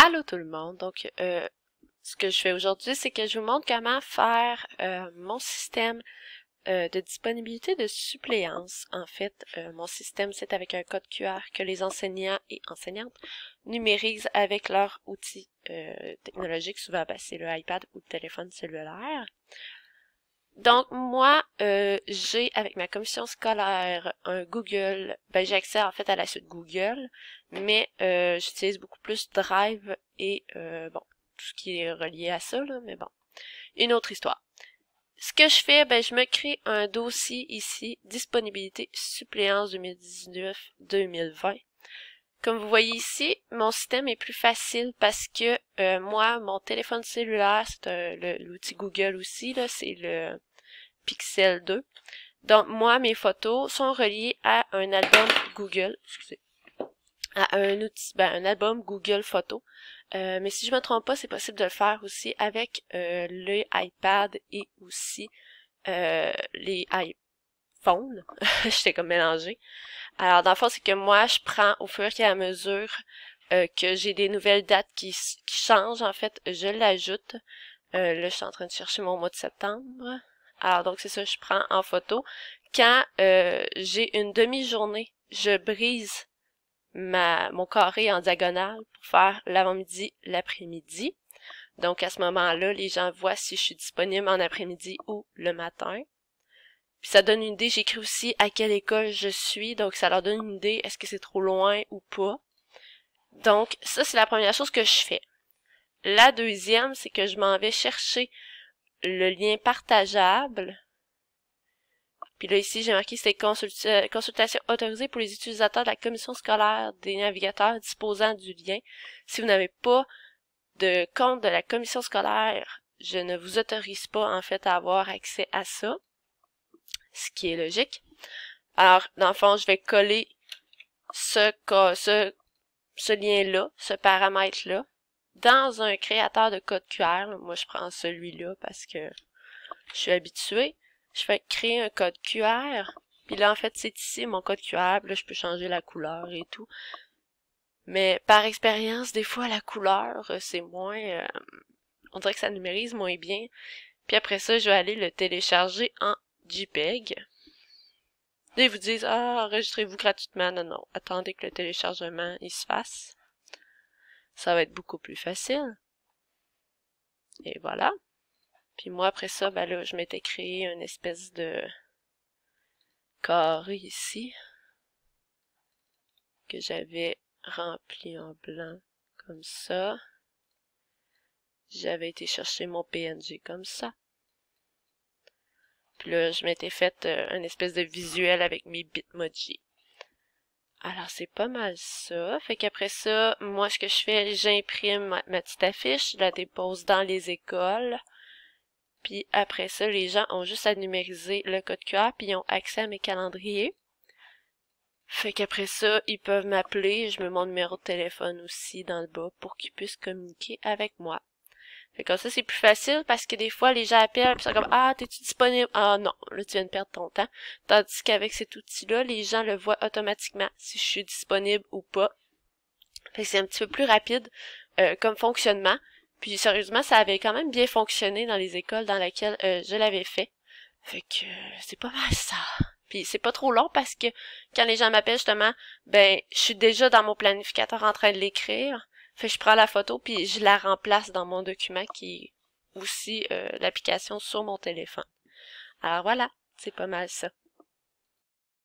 Allô tout le monde, donc ce que je fais aujourd'hui, c'est que je vous montre comment faire mon système de disponibilité de suppléance. En fait, mon système, c'est avec un code QR que les enseignants et enseignantes numérisent avec leur outil technologique. Souvent, ben, c'est le iPad ou le téléphone cellulaire. Donc, moi, j'ai, avec ma commission scolaire, un Google, ben, j'ai accès en fait à la suite Google, mais j'utilise beaucoup plus Drive et, bon, tout ce qui est relié à ça, là, mais bon, une autre histoire. Ce que je fais, ben, je me crée un dossier ici, disponibilité suppléance 2019-2020. Comme vous voyez ici, mon système est plus facile parce que moi, mon téléphone cellulaire, c'est l'outil Google aussi, là, c'est le Pixel 2. Donc, moi, mes photos sont reliées à un album Google, excusez, à un outil, ben, un album Google Photos. Mais si je me trompe pas, c'est possible de le faire aussi avec le iPad et aussi les iPhones. J'étais comme mélangée. Alors, dans le fond, c'est que moi, je prends au fur et à mesure que j'ai des nouvelles dates qui changent, en fait, je l'ajoute. Là, je suis en train de chercher mon mois de septembre. Alors, donc, c'est ça, je prends en photo. Quand j'ai une demi-journée, je brise mon carré en diagonale pour faire l'avant-midi, l'après-midi. Donc, à ce moment-là, les gens voient si je suis disponible en après-midi ou le matin. Puis ça donne une idée, j'écris aussi à quelle école je suis, donc ça leur donne une idée, est-ce que c'est trop loin ou pas. Donc, ça, c'est la première chose que je fais. La deuxième, c'est que je m'en vais chercher le lien partageable. Puis là, ici, j'ai marqué c'est consultation autorisée pour les utilisateurs de la commission scolaire des navigateurs disposant du lien. Si vous n'avez pas de compte de la commission scolaire, je ne vous autorise pas, en fait, à avoir accès à ça. Ce qui est logique. Alors, dans le fond, je vais coller ce lien-là, ce paramètre-là, dans un créateur de code QR. Moi, je prends celui-là parce que je suis habituée. Je vais créer un code QR. Puis là, en fait, c'est ici mon code QR. Là, je peux changer la couleur et tout. Mais par expérience, des fois, la couleur, c'est moins... on dirait que ça numérise moins bien. Puis après ça, je vais aller le télécharger en JPEG. Là, ils vous disent, ah, enregistrez-vous gratuitement. Non, non, attendez que le téléchargement, il se fasse. Ça va être beaucoup plus facile. Et voilà. Puis moi, après ça, ben là, je m'étais créé une espèce de carré ici que j'avais rempli en blanc comme ça. J'avais été chercher mon PNG comme ça. Puis là, je m'étais fait une espèce de visuel avec mes Bitmoji. Alors, c'est pas mal ça. Fait qu'après ça, moi, ce que je fais, j'imprime ma petite affiche, je la dépose dans les écoles. Puis après ça, les gens ont juste à numériser le code QR, puis ils ont accès à mes calendriers. Fait qu'après ça, ils peuvent m'appeler, je mets mon numéro de téléphone aussi dans le bas pour qu'ils puissent communiquer avec moi. Fait que comme ça, c'est plus facile parce que des fois, les gens appellent pis sont comme ah, t'es-tu disponible? Ah non, là tu viens de perdre ton temps. Tandis qu'avec cet outil-là, les gens le voient automatiquement si je suis disponible ou pas. Fait que c'est un petit peu plus rapide comme fonctionnement. Puis sérieusement, ça avait quand même bien fonctionné dans les écoles dans lesquelles je l'avais fait. Fait que c'est pas mal ça. Puis c'est pas trop long parce que quand les gens m'appellent justement, ben je suis déjà dans mon planificateur en train de l'écrire. Fait que je prends la photo puis je la remplace dans mon document qui est aussi l'application sur mon téléphone. Alors voilà, c'est pas mal ça.